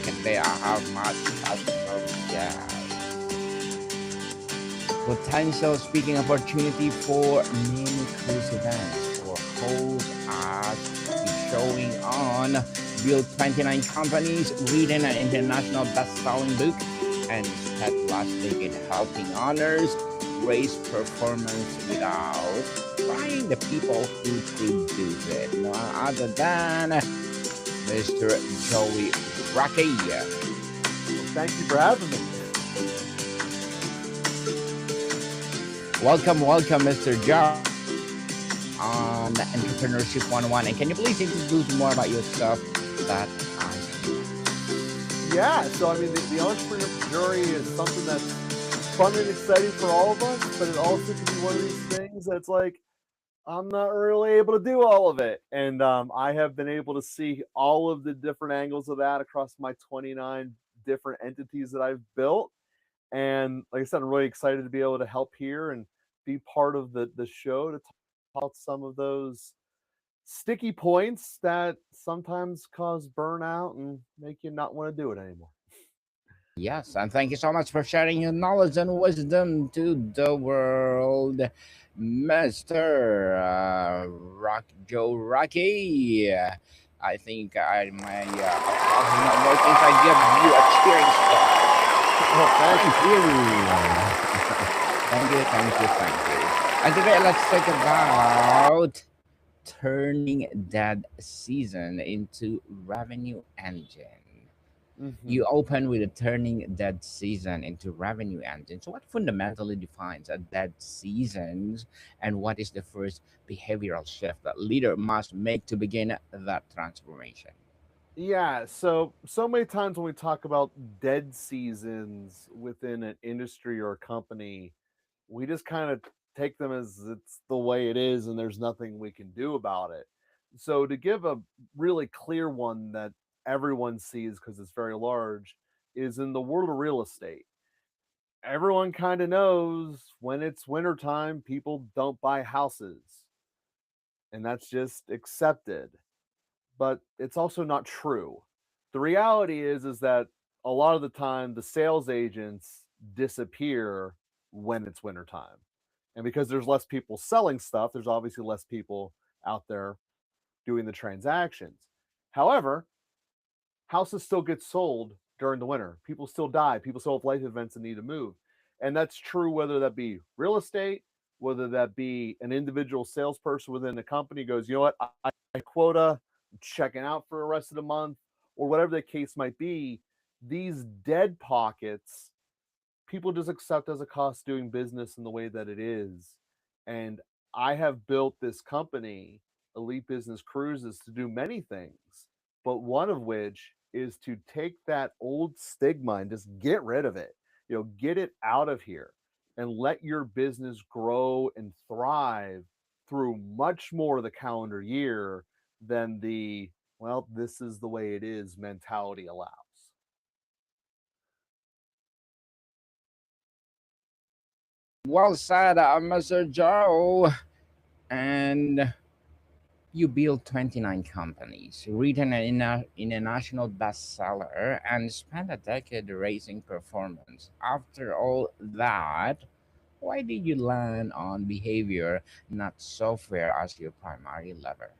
I can say I have much customer potential speaking opportunity for many cruise events for hosts as is showing on build 29 companies, reading an international best-selling book, and spent last decade helping owners raise performance without trying the people who produce it. No other than Mr. Joey Rockey. Thank you for having me. Welcome, Mr. Joe, on Entrepreneurship 101. And can you please introduce more about yourself that Yeah, so I mean, the entrepreneur journey is something that's fun and exciting for all of us, but it also can be one of these things that's like, I'm not really able to do all of it. And I have been able to see all of the different angles of that across my 29 different entities that I've built. And like I said, I'm really excited to be able to help here and be part of the show to talk about some of those sticky points that sometimes cause burnout and make you not want to do it anymore. Yes, and thank you so much for sharing your knowledge and wisdom to the world, Mr. Joe Rockey. I think my applause is not working, so I give you a cheering star. Oh, Thank you. Thank you. And today let's talk about turning that season into revenue engine. You open with a turning dead season into revenue engine. So, what fundamentally defines a dead season, and what is the first behavioral shift that leader must make to begin that transformation? Yeah, so many times when we talk about dead seasons within an industry or a company, we just kind of take them as it's the way it is and there's nothing we can do about it. So to give a really clear one that everyone sees because it's very large is in the world of real estate. Everyone kind of knows when it's wintertime, people don't buy houses, and that's just accepted. But it's also not true. The reality is that a lot of the time the sales agents disappear when it's wintertime. And because there's less people selling stuff, there's obviously less people out there doing the transactions. However, houses still get sold during the winter. People still die. People still have life events and need to move. And that's true whether that be real estate, whether that be an individual salesperson within the company goes, you know what, I quota, I'm checking out for the rest of the month, or whatever the case might be. These dead pockets, people just accept as a cost doing business in the way that it is. And I have built this company, Elite Business Cruises, to do many things, but one of which is to take that old stigma and just get rid of it. Get it out of here and let your business grow and thrive through much more of the calendar year than the, well, this is the way it is mentality allows. Well said, Mr. Joe. And you built 29 companies, written in a national bestseller, and spent a decade raising performance. After all that, why did you land on behavior, not software, as your primary lever?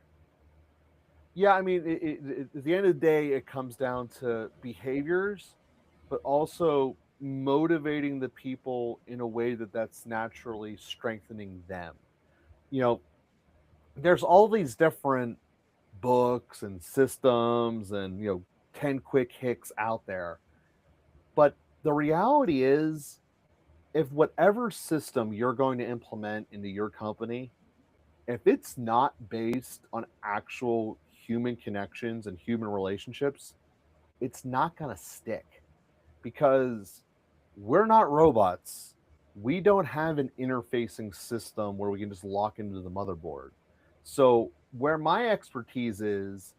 Yeah, I mean, at the end of the day, it comes down to behaviors, but also motivating the people in a way that's naturally strengthening them. You know, there's all these different books and systems and, 10 quick hicks out there. But the reality is, if whatever system you're going to implement into your company, if it's not based on actual human connections and human relationships, it's not going to stick because we're not robots. We don't have an interfacing system where we can just lock into the motherboard. So, where my expertise is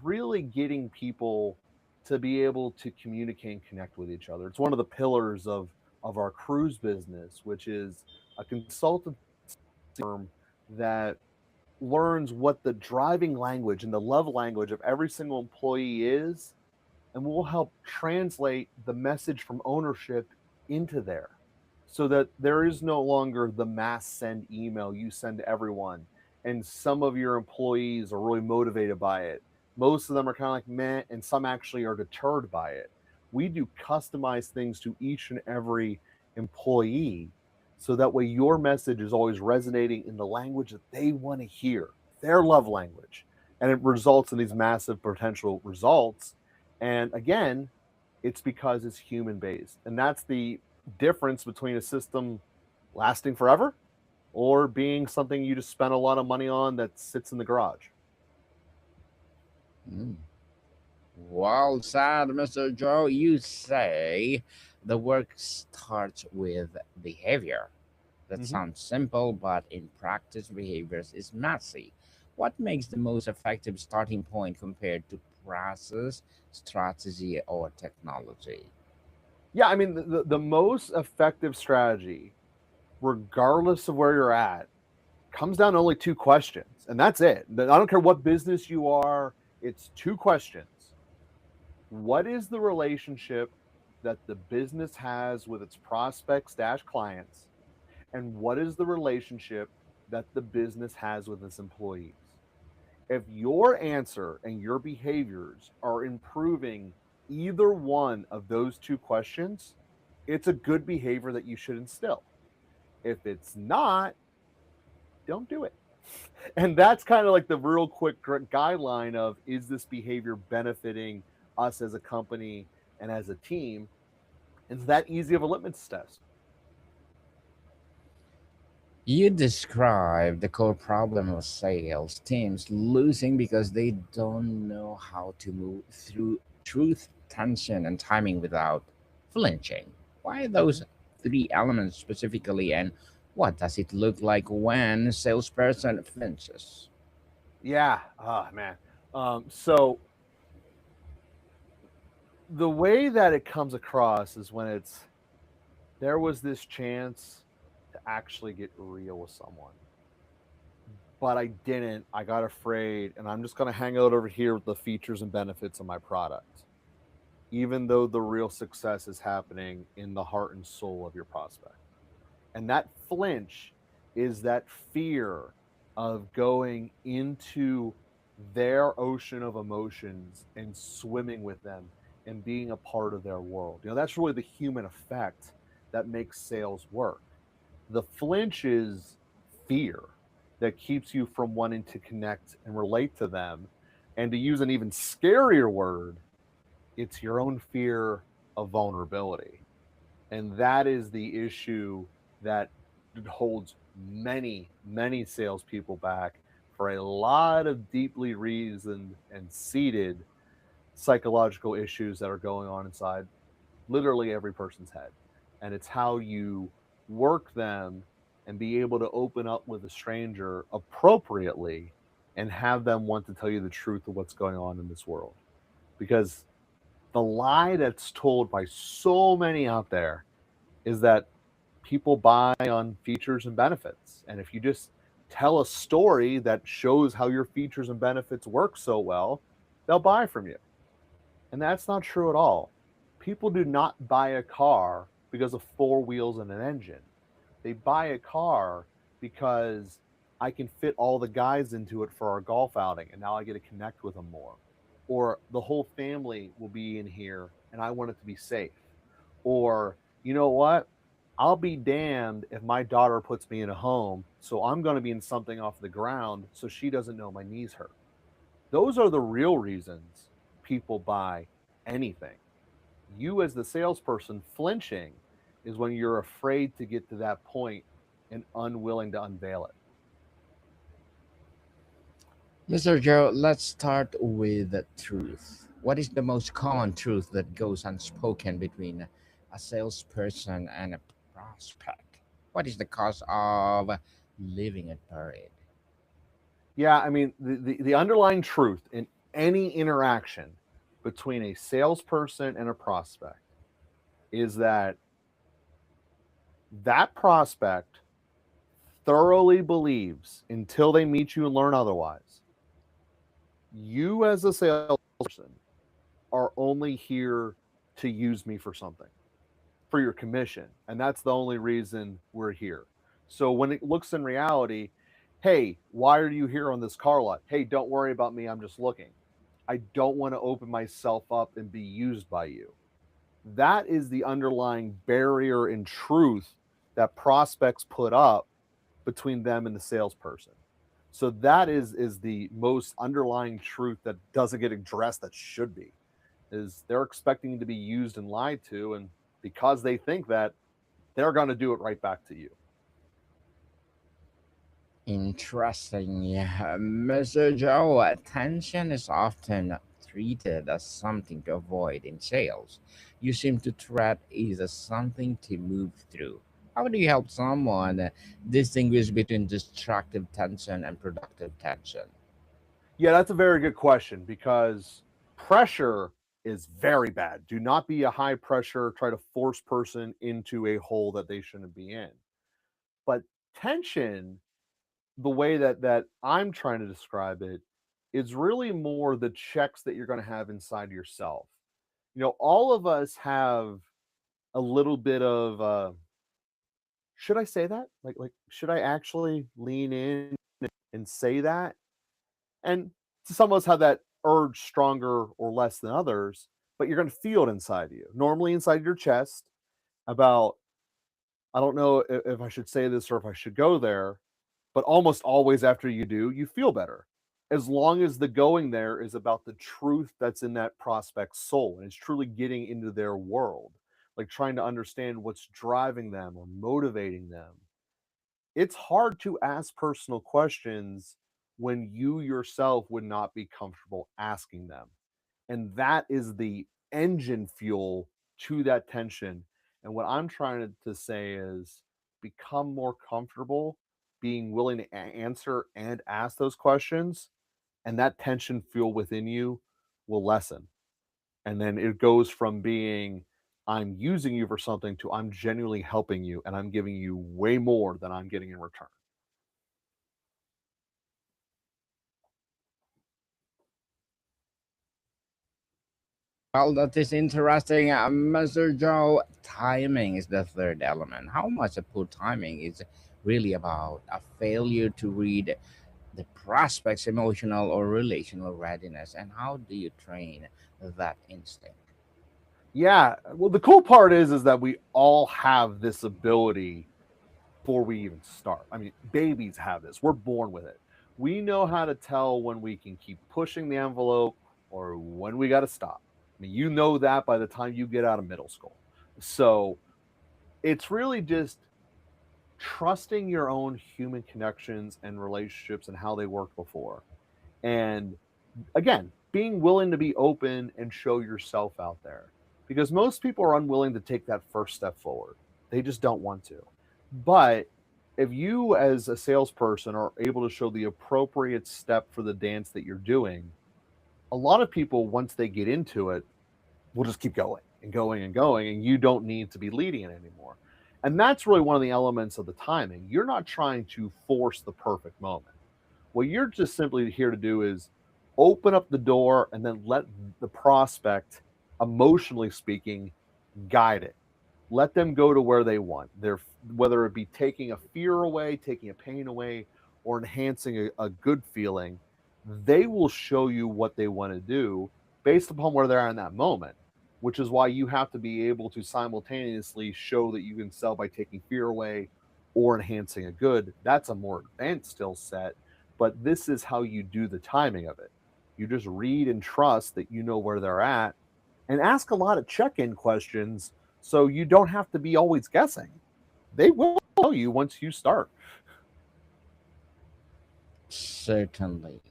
really getting people to be able to communicate and connect with each other. It's one of the pillars of our cruise business, which is a consultant firm that learns what the driving language and the love language of every single employee is and we'll help translate the message from ownership into there so that there is no longer the mass send email you send to everyone. And some of your employees are really motivated by it. Most of them are kind of like meh, and some actually are deterred by it. We do customized things to each and every employee so that way your message is always resonating in the language that they want to hear, their love language. And it results in these massive potential results. And again, it's because it's human based. And that's the difference between a system lasting forever or being something you just spend a lot of money on that sits in the garage. Mm. Well said, Mr. Joe. You say the work starts with behavior. That Mm-hmm. sounds simple, but in practice, behaviors is messy. What makes the most effective starting point compared to process, strategy, or technology? Yeah, I mean, the most effective strategy, regardless of where you're at, comes down to only two questions, and that's it. I don't care what business you are, it's two questions. What is the relationship that the business has with its prospects dash clients? And what is the relationship that the business has with its employees? If your answer and your behaviors are improving either one of those two questions, it's a good behavior that you should instill. If it's not, don't do it. And that's kind of like the real quick guideline of, is this behavior benefiting us as a company and as a team? And it's that easy of a litmus test. You describe the core problem of sales teams losing because they don't know how to move through truth, tension, and timing without flinching. Why Mhm. those three elements specifically, and what does it look like when a salesperson flinches? Yeah. Oh, man. So the way that it comes across is when it's, there was this chance to actually get real with someone, but I didn't. I got afraid, and I'm just going to hang out over here with the features and benefits of my product, even though the real success is happening in the heart and soul of your prospect. And that flinch is that fear of going into their ocean of emotions and swimming with them and being a part of their world. That's really the human effect that makes sales work. The flinch is fear that keeps you from wanting to connect and relate to them. And to use an even scarier word, it's your own fear of vulnerability. And that is the issue that holds many, many salespeople back for a lot of deeply reasoned and seated psychological issues that are going on inside literally every person's head. And it's how you work them and be able to open up with a stranger appropriately and have them want to tell you the truth of what's going on in this world. Because the lie that's told by so many out there is that people buy on features and benefits. And if you just tell a story that shows how your features and benefits work so well, they'll buy from you. And that's not true at all. People do not buy a car because of four wheels and an engine. They buy a car because I can fit all the guys into it for our golf outing and now I get to connect with them more. Or the whole family will be in here and I want it to be safe. Or, you know what? I'll be damned if my daughter puts me in a home, so I'm going to be in something off the ground so she doesn't know my knees hurt. Those are the real reasons people buy anything. You, as the salesperson, flinching is when you're afraid to get to that point and unwilling to unveil it. Mr. Joe, let's start with the truth. What is the most common truth that goes unspoken between a salesperson and a prospect? What is the cause of leaving it buried? Yeah, I mean, the underlying truth in any interaction between a salesperson and a prospect is that that prospect thoroughly believes until they meet you and learn otherwise, you as a salesperson are only here to use me for something, for your commission. And that's the only reason we're here. So when it looks in reality, hey, why are you here on this car lot? Hey, don't worry about me. I'm just looking. I don't want to open myself up and be used by you. That is the underlying barrier in truth that prospects put up between them and the salesperson. So that is the most underlying truth that doesn't get addressed that should be. Is they're expecting to be used and lied to, and because they think that, they're going to do it right back to you. Interesting. Yeah. Mr. Joe, attention is often treated as something to avoid in sales. You seem to treat it as something to move through. How do you help someone distinguish between destructive tension and productive tension? Yeah, that's a very good question because pressure is very bad. Do not be a high pressure, try to force person into a hole that they shouldn't be in. But tension, the way that I'm trying to describe it, is really more the checks that you're going to have inside yourself. All of us have a little bit of should I say that? Like should I actually lean in and say that? And some of us have that urge stronger or less than others, but you're going to feel it inside you. Normally inside your chest about I don't know if I should say this or if I should go there, but almost always after you do, you feel better. As long as the going there is about the truth that's in that prospect's soul and it's truly getting into their world, like trying to understand what's driving them or motivating them. It's hard to ask personal questions when you yourself would not be comfortable asking them. And that is the engine fuel to that tension. And what I'm trying to say is become more comfortable being willing to answer and ask those questions, and that tension fuel within you will lessen. And then it goes from being, I'm using you for something to I'm genuinely helping you and I'm giving you way more than I'm getting in return. Well, that is interesting. Mr. Joe, timing is the third element. How much of poor timing is really about a failure to read the prospect's emotional or relational readiness, and how do you train that instinct? Yeah. Well, the cool part is that we all have this ability before we even start. I mean, babies have this. We're born with it. We know how to tell when we can keep pushing the envelope or when we got to stop. I mean, you know that by the time you get out of middle school. So it's really just trusting your own human connections and relationships and how they worked before. And again, being willing to be open and show yourself out there because most people are unwilling to take that first step forward. They just don't want to. But if you, as a salesperson, are able to show the appropriate step for the dance that you're doing, a lot of people, once they get into it, will just keep going and going and going, and you don't need to be leading it anymore. And that's really one of the elements of the timing. You're not trying to force the perfect moment. What you're just simply here to do is open up the door and then let the prospect, emotionally speaking, guide it. Let them go to where they want. They're whether it be taking a fear away, taking a pain away, or enhancing a good feeling, they will show you what they want to do based upon where they're in that moment. Which is why you have to be able to simultaneously show that you can sell by taking fear away or enhancing a good. That's a more advanced skill set, but this is how you do the timing of it. You just read and trust that you know where they're at and ask a lot of check-in questions so you don't have to be always guessing. They will tell you once you start. Certainly.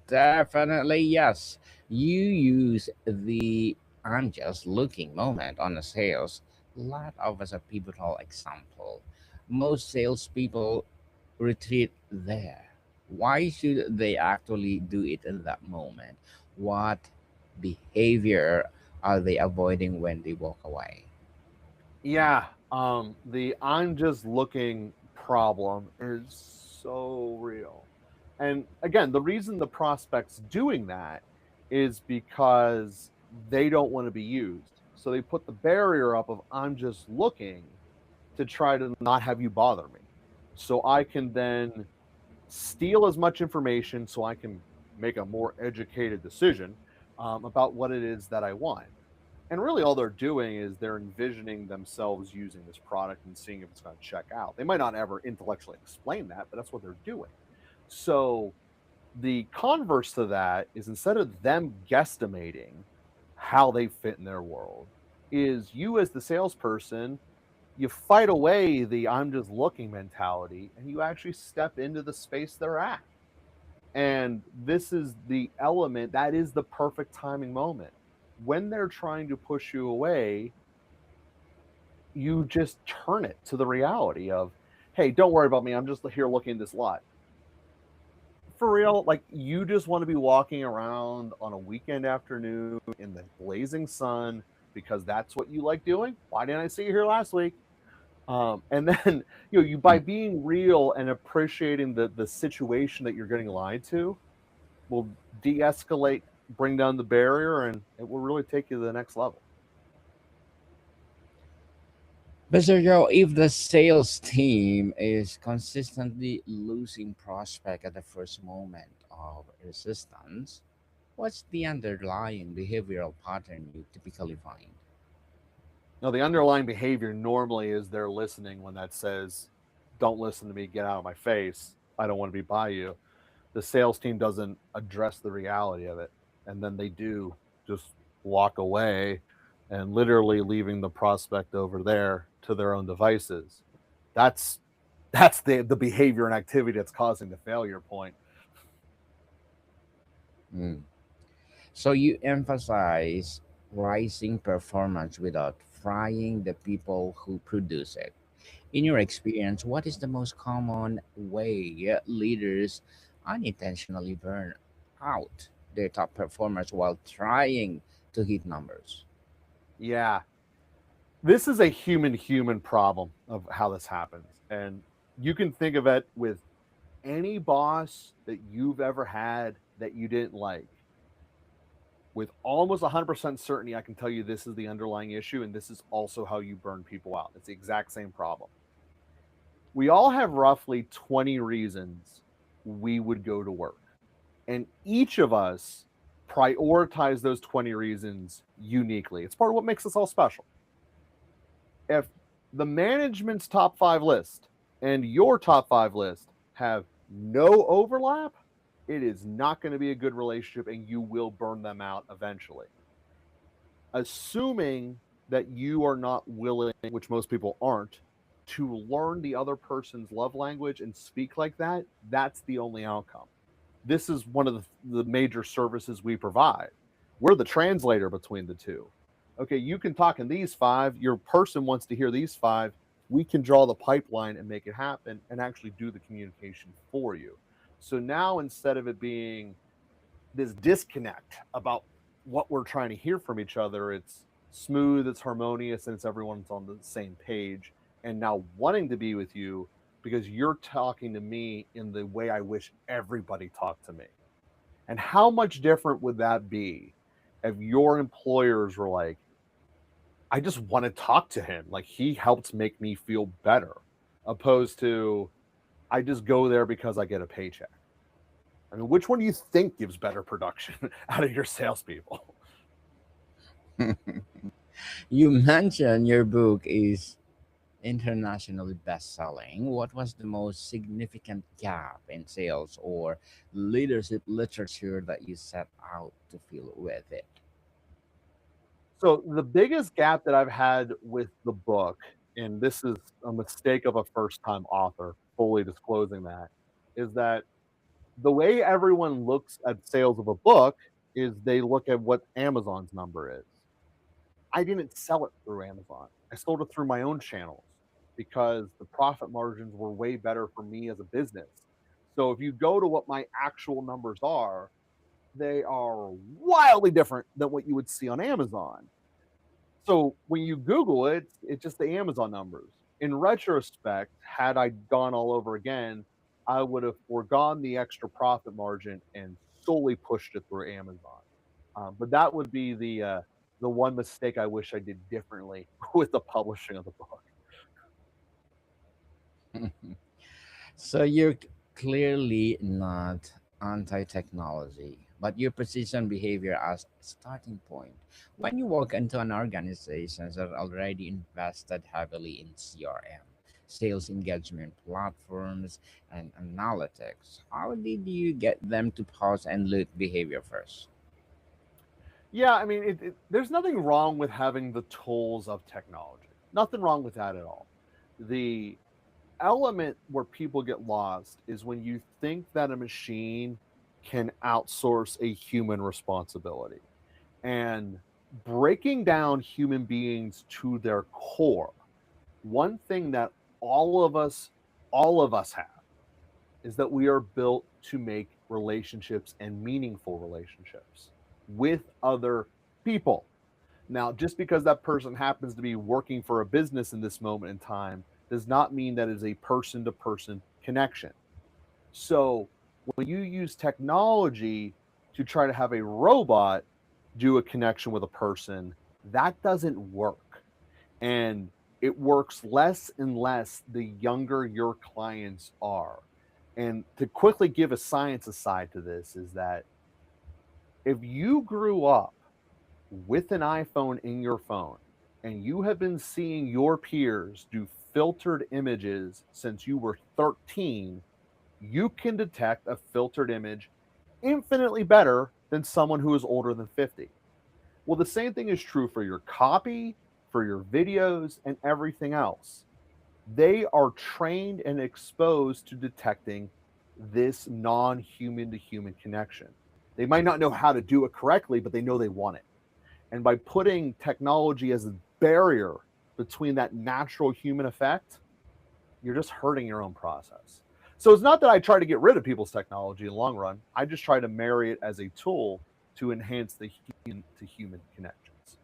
Definitely, yes. You use the I'm just looking moment on the sales lot of as a pivotal example. Most salespeople retreat there. Why should they actually do it in that moment? What behavior are they avoiding when they walk away? Yeah, the I'm just looking problem is so real. And again, the reason the prospect's doing that is because they don't want to be used. So they put the barrier up of I'm just looking to try to not have you bother me. So I can then steal as much information so I can make a more educated decision about what it is that I want. And really, all they're doing is they're envisioning themselves using this product and seeing if it's going to check out. They might not ever intellectually explain that, but that's what they're doing. So the converse to that is instead of them guesstimating how they fit in their world, is you as the salesperson, you fight away the I'm just looking mentality and you actually step into the space they're at. And this is the element that is the perfect timing moment. When they're trying to push you away, you just turn it to the reality of, hey, don't worry about me. I'm just here looking at this lot. For real, like you just want to be walking around on a weekend afternoon in the blazing sun because that's what you like doing. Why didn't I see you here last week? And then you by Mm. being real and appreciating the situation that you're getting lied to will de-escalate, bring down the barrier, and it will really take you to the next level. Mr. Joe, if the sales team is consistently losing prospect at the first moment of resistance, what's the underlying behavioral pattern you typically find? Now, the underlying behavior normally is they're listening when that says, "Don't listen to me, get out of my face. I don't want to be by you." The sales team doesn't address the reality of it, and then they do just walk away and literally leaving the prospect over there to their own devices. That's that's the behavior and activity that's causing the failure point. Mm. So you emphasize rising performance without frying the people who produce it. In your experience, what is the most common way leaders unintentionally burn out their top performers while trying to hit numbers? Yeah, this is a human problem of how this happens, and you can think of it with any boss that you've ever had that you didn't like. With almost 100% certainty, I can tell you this is the underlying issue, and this is also how you burn people out. It's the exact same problem. We all have roughly 20 reasons we would go to work, and each of us prioritize those 20 reasons uniquely. It's part of what makes us all special. If the management's top five list and your top five list have no overlap, it is not going to be a good relationship and you will burn them out eventually. Assuming that you are not willing, which most people aren't, to learn the other person's love language and speak like that, that's the only outcome. This is one of the major services we provide. We're the translator between the two. Okay, you can talk in these five, your person wants to hear these five. We can draw the pipeline and make it happen and actually do the communication for you. So now instead of it being this disconnect about what we're trying to hear from each other, it's smooth, it's harmonious, and it's everyone's on the same page. And now wanting to be with you because you're talking to me in the way I wish everybody talked to me. And how much different would that be if your employers were like, I just want to talk to him. Like he helps make me feel better, opposed to I just go there because I get a paycheck. I mean, which one do you think gives better production out of your salespeople? You mentioned your book is internationally best-selling. What was the most significant gap in sales or leadership literature that you set out to fill with it? So the biggest gap that I've had with the book, and this is a mistake of a first-time author, fully disclosing that, is that the way everyone looks at sales of a book is they look at what Amazon's number is. I didn't sell it through Amazon. I sold it through my own channels because the profit margins were way better for me as a business. So if you go to what my actual numbers are, they are wildly different than what you would see on Amazon. So when you Google it, it's just the Amazon numbers. In retrospect, had I gone all over again, I would have foregone the extra profit margin and solely pushed it through Amazon. But that would be the one mistake I wish I did differently with the publishing of the book. So you're clearly not anti-technology, but you position behavior as a starting point. When you walk into an organization that already invested heavily in CRM, sales engagement platforms, and analytics, how did you get them to pause and look behavior first? Yeah, I mean, there's nothing wrong with having the tools of technology. Nothing wrong with that at all. The element where people get lost is when you think that a machine can outsource a human responsibility. And breaking down human beings to their core, one thing that all of us all of us have is that we are built to make relationships and meaningful relationships with other people. Now, just because that person happens to be working for a business in this moment in time does not mean that is a person to person connection. So, when you use technology to try to have a robot do a connection with a person, that doesn't work. And it works less and less the younger your clients are. And to quickly give a science aside to this is that if you grew up with an iPhone in your phone and you have been seeing your peers do filtered images since you were 13, you can detect a filtered image infinitely better than someone who is older than 50. Well, the same thing is true for your copy, for your videos, and everything else. They are trained and exposed to detecting this non human to human connection. They might not know how to do it correctly, but they know they want it. And by putting technology as a barrier between that natural human effect, you're just hurting your own process. So it's not that I try to get rid of people's technology in the long run. I just try to marry it as a tool to enhance the human to human connections.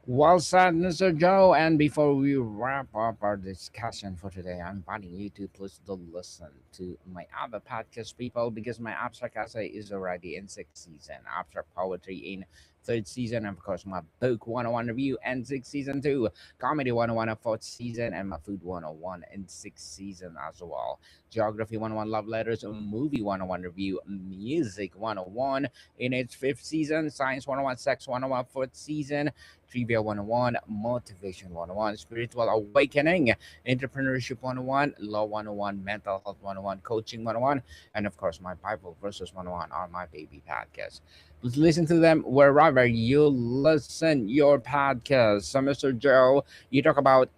Well said, Mr. Joe. And before we wrap up our discussion for today, I'm inviting you to please to listen to my other podcast, people, because my abstract essay is already in sixth season, abstract poetry in third season, and of course my book 101 review and sixth season too, comedy 101 fourth season, and my food 101 in sixth season as well. Geography 101 love letters, movie 101 review, music 101 in its fifth season, science 101, sex 101 fourth season, Trivia 101, Motivation 101, Spiritual Awakening, Entrepreneurship 101, Law 101, Mental Health 101, Coaching 101, and of course, my Bible Verses 101 on my baby podcast. Please listen to them wherever you listen your podcast. So, Mr. Joe, you talk about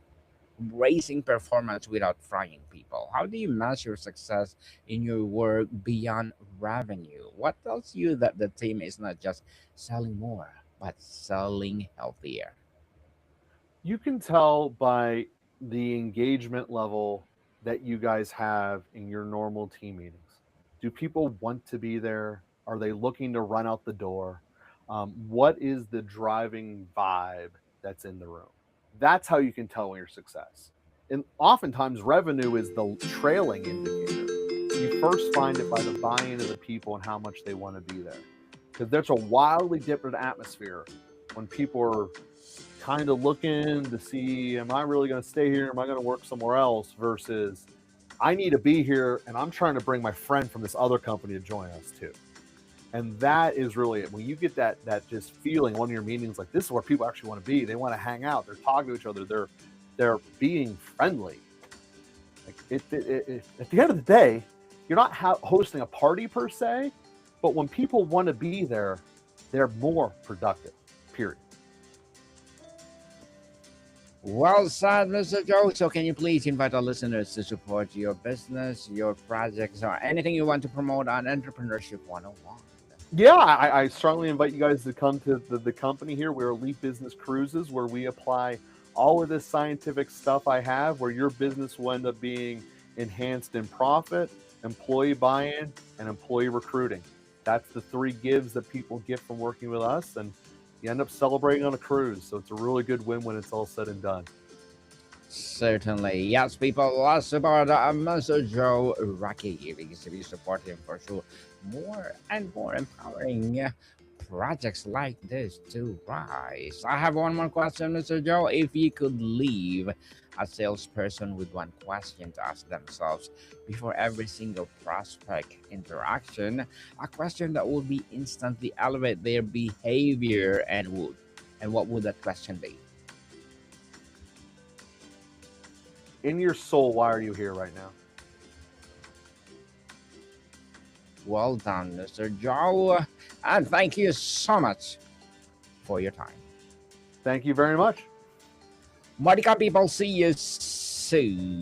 raising performance without frying people. How do you measure success in your work beyond revenue? What tells you that the team is not just selling more, but selling healthier? You can tell by the engagement level that you guys have in your normal team meetings. Do people want to be there? Are they looking to run out the door? What is the driving vibe that's in the room? That's how you can tell when you're success. And oftentimes, revenue is the trailing indicator. You first find it by the buy-in of the people and how much they want to be there. Because there's a wildly different atmosphere when people are kind of looking to see, am I really going to stay here? Am I going to work somewhere else? Versus, I need to be here and I'm trying to bring my friend from this other company to join us too. And that is really it. When you get that just feeling, one of your meetings, like this is where people actually want to be. They want to hang out. They're talking to each other. They're being friendly. Like at the end of the day, you're not hosting a party per se, but when people want to be there, they're more productive. Period. Well said, Mr. Joe. So, can you please invite our listeners to support your business, your projects, or anything you want to promote on Entrepreneurship 101? Yeah, I strongly invite you guys to come to the company here. We're Elite Business Cruises, where we apply all of this scientific stuff I have, where your business will end up being enhanced in profit, employee buy-in, and employee recruiting. That's the three gives that people get from working with us, and you end up celebrating on a cruise. So it's a really good win when it's all said and done. Certainly. Yes, people, let's support Mr. Joe Rockey, because if you support him for sure, more and more empowering projects like this to rise. I have one more question, Mr. Joe. If you could leave a salesperson with one question to ask themselves before every single prospect interaction, a question that would be instantly elevate their behavior and what would that question be? In your soul, why are you here right now? Well done, Mr. Joe. And thank you so much for your time. Thank you very much. Martica people, see you soon.